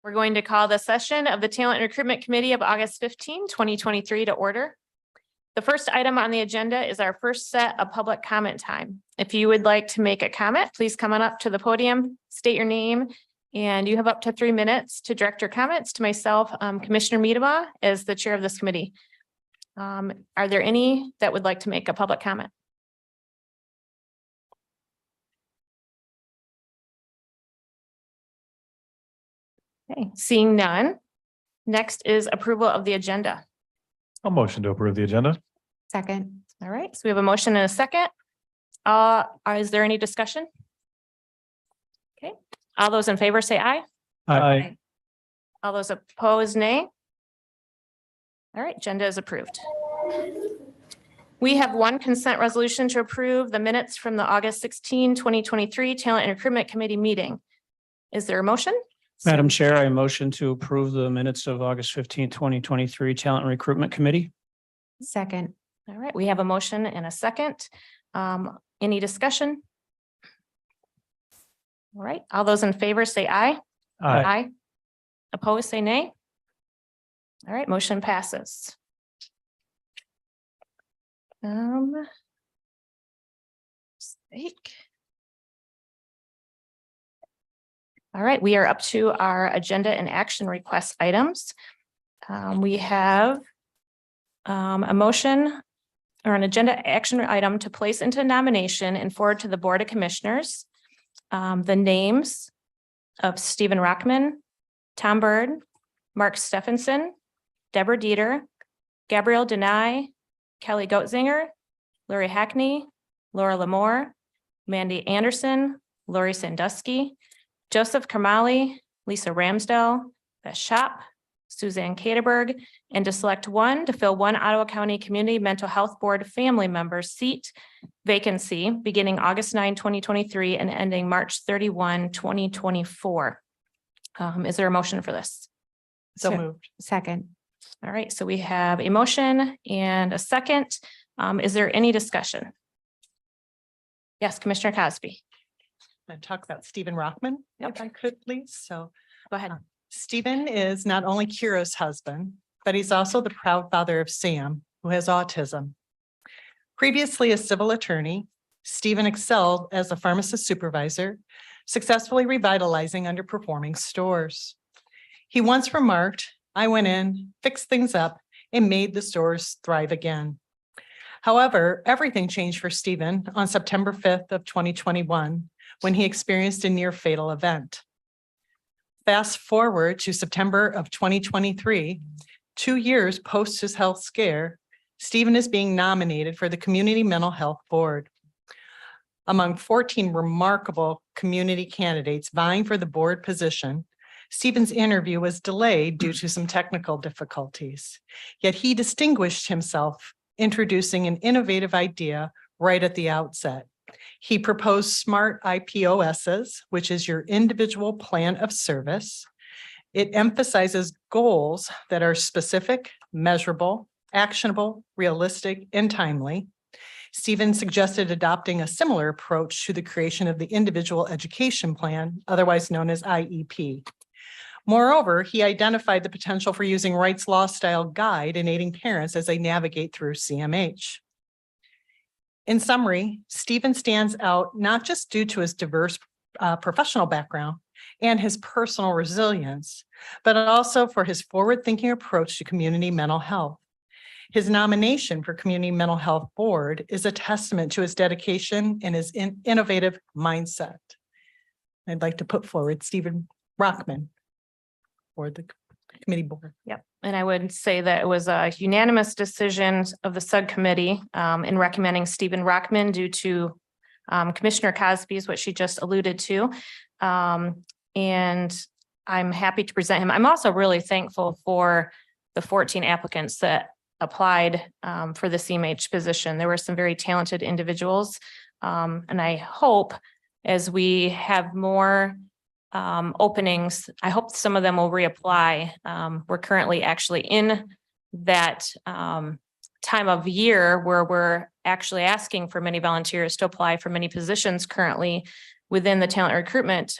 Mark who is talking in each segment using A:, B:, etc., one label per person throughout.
A: We're going to call the session of the Talent and Recruitment Committee of August 15, 2023 to order. The first item on the agenda is our first set of public comment time. If you would like to make a comment, please come on up to the podium, state your name, and you have up to 3 minutes to direct your comments to myself, Commissioner Miedema, as the chair of this committee. Are there any that would like to make a public comment? Okay, seeing none. Next is approval of the agenda.
B: A motion to approve the agenda.
C: Second.
A: All right, so we have a motion and a second. Is there any discussion? Okay, all those in favor say aye.
B: Aye.
A: All those opposed, nay. All right, agenda is approved. We have one consent resolution to approve the minutes from the August 16, 2023 Talent and Recruitment Committee meeting. Is there a motion?
D: Madam Chair, I motion to approve the minutes of August 15, 2023 Talent and Recruitment Committee.
C: Second.
A: All right, we have a motion and a second. Any discussion? All right, all those in favor say aye.
B: Aye.
A: Opposed, say nay. All right, motion passes. All right, we are up to our agenda and action request items. We have a motion or an agenda action item to place into nomination and forward to the Board of Commissioners the names of Stephen Rockman, Tom Bird, Mark Stephenson, Deborah Dieter, Gabrielle Denai, Kelly Goetzinger, Lori Hackney, Laura Lamore, Mandy Anderson, Lori Sandusky, Joseph Kamali, Lisa Ramsdell, Beth Shop, Suzanne Katerberg, and to select one to fill one Ottawa County Community Mental Health Board family member seat vacancy beginning August 9, 2023 and ending March 31, 2024. Is there a motion for this?
C: So moved. Second.
A: All right, so we have a motion and a second. Is there any discussion? Yes, Commissioner Cosby.
E: And talk about Stephen Rockman, if I could, please. So
A: Go ahead.
E: Stephen is not only Kira's husband, but he's also the proud father of Sam, who has autism. Previously a civil attorney, Stephen excelled as a pharmacist supervisor, successfully revitalizing underperforming stores. He once remarked, "I went in, fixed things up, and made the stores thrive again." However, everything changed for Stephen on September 5th of 2021, when he experienced a near fatal event. Fast forward to September of 2023, 2 years post his health scare, Stephen is being nominated for the Community Mental Health Board. Among 14 remarkable community candidates vying for the board position, Stephen's interview was delayed due to some technical difficulties. Yet he distinguished himself, introducing an innovative idea right at the outset. He proposed SMART IPOSs, which is your individual plan of service. It emphasizes goals that are specific, measurable, actionable, realistic, and timely. Stephen suggested adopting a similar approach to the creation of the individual education plan, otherwise known as IEP. Moreover, he identified the potential for using Wright's Law style guide in aiding parents as they navigate through CMH. In summary, Stephen stands out not just due to his diverse professional background and his personal resilience, but also for his forward-thinking approach to community mental health. His nomination for Community Mental Health Board is a testament to his dedication and his innovative mindset. I'd like to put forward Stephen Rockman for the committee board.
A: Yep. And I would say that it was a unanimous decision of the subcommittee in recommending Stephen Rockman due to Commissioner Cosby's, what she just alluded to. And I'm happy to present him. I'm also really thankful for the 14 applicants that applied for the CMH position. There were some very talented individuals. And I hope as we have more openings, I hope some of them will reapply. We're currently actually in that time of year where we're actually asking for many volunteers to apply for many positions currently within the talent recruitment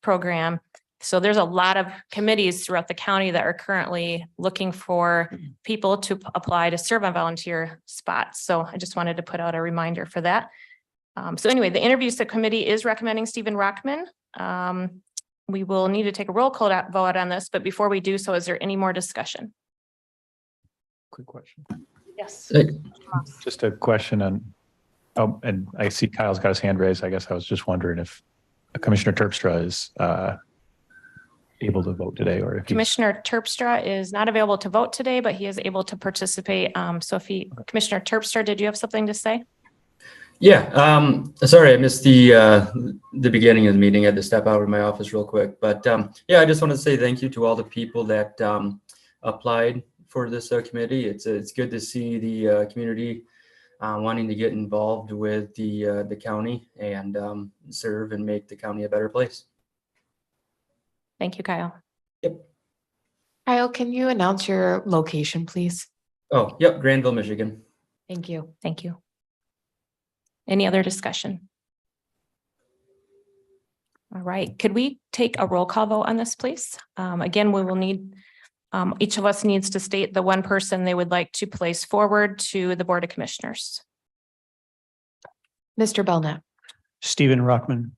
A: program So there's a lot of committees throughout the county that are currently looking for people to apply to serve on volunteer spots. So I just wanted to put out a reminder for that. So anyway, the interview subcommittee is recommending Stephen Rockman. We will need to take a roll call vote on this, but before we do so, is there any more discussion?
B: Quick question.
A: Yes.
B: Just a question on, oh, and I see Kyle's got his hand raised. I guess I was just wondering if Commissioner Terpstra is able to vote today, or if he's-
A: Commissioner Terpstra is not available to vote today, but he is able to participate. So if he, Commissioner Terpstra, did you have something to say?
F: Yeah, sorry, I missed the beginning of the meeting. I had to step out of my office real quick. But yeah, I just want to say thank you to all the people that applied for this committee. It's good to see the community wanting to get involved with the county and serve and make the county a better place.
A: Thank you, Kyle.
F: Yep.
C: Kyle, can you announce your location, please?
F: Oh, yep, Granville, Michigan.
C: Thank you.
A: Thank you. Any other discussion? All right, could we take a roll call vote on this, please? Again, we will need, each of us needs to state the one person they would like to place forward to the Board of Commissioners.
C: Mr. Belknap,
D: Stephen Rockman.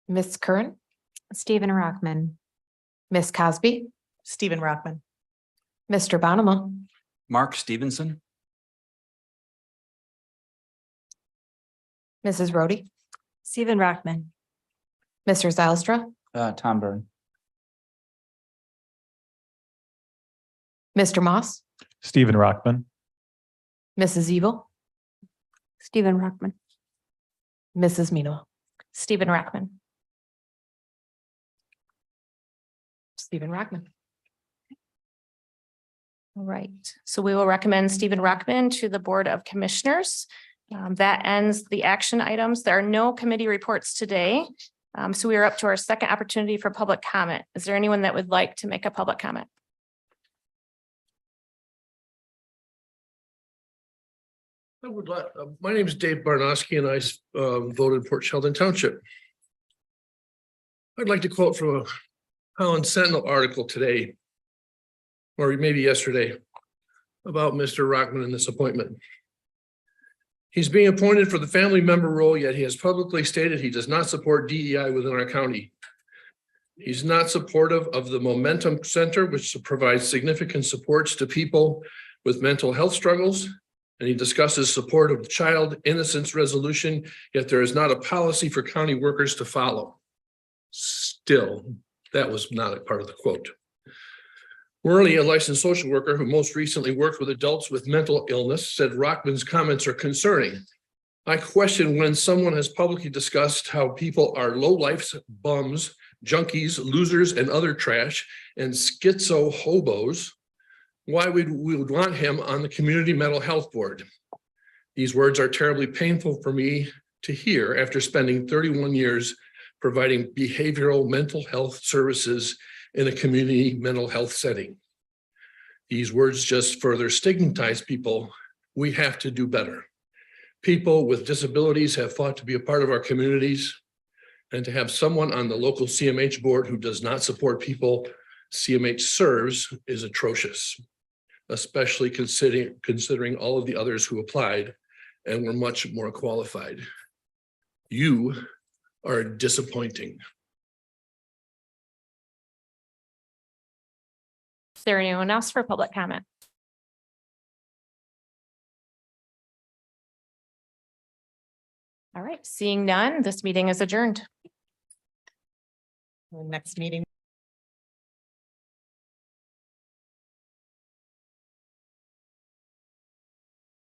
C: Ms. Curran, Stephen Rockman, Ms. Cosby,
E: Stephen Rockman.
C: Mr. Bonema,
G: Mark Stevenson.
C: Mrs. Rhodey,
H: Stephen Rockman.
C: Mr. Zylstra,
G: Tom Byrne.
C: Mr. Moss,
B: Stephen Rockman.
C: Mrs. Evil,
H: Stephen Rockman.
C: Mrs. Mino,
A: Stephen Rockman.
C: Stephen Rockman.
A: All right, so we will recommend Stephen Rockman to the Board of Commissioners. That ends the action items. There are no committee reports today. So we are up to our second opportunity for public comment. Is there anyone that would like to make a public comment?
I: I would like, my name is Dave Barnoski and I voted Port Sheldon Township. I'd like to quote from a Holland Sentinel article today, or maybe yesterday, about Mr. Rockman and this appointment. He's being appointed for the family member role, yet he has publicly stated he does not support DEI within our county. He's not supportive of the Momentum Center, which provides significant supports to people with mental health struggles. And he discusses support of the child innocence resolution, yet there is not a policy for county workers to follow. Still, that was not a part of the quote. Worley, a licensed social worker who most recently worked with adults with mental illness, said Rockman's comments are concerning. I question when someone has publicly discussed how people are lowlifes, bums, junkies, losers, and other trash, and schizo hobos, why we would want him on the Community Mental Health Board. These words are terribly painful for me to hear after spending 31 years providing behavioral mental health services in a community mental health setting. These words just further stigmatize people. We have to do better. People with disabilities have fought to be a part of our communities, and to have someone on the local CMH board who does not support people CMH serves is atrocious, especially considering all of the others who applied and were much more qualified. You are disappointing.
A: Is there anyone else for public comment? All right, seeing none, this meeting is adjourned.
E: The next meeting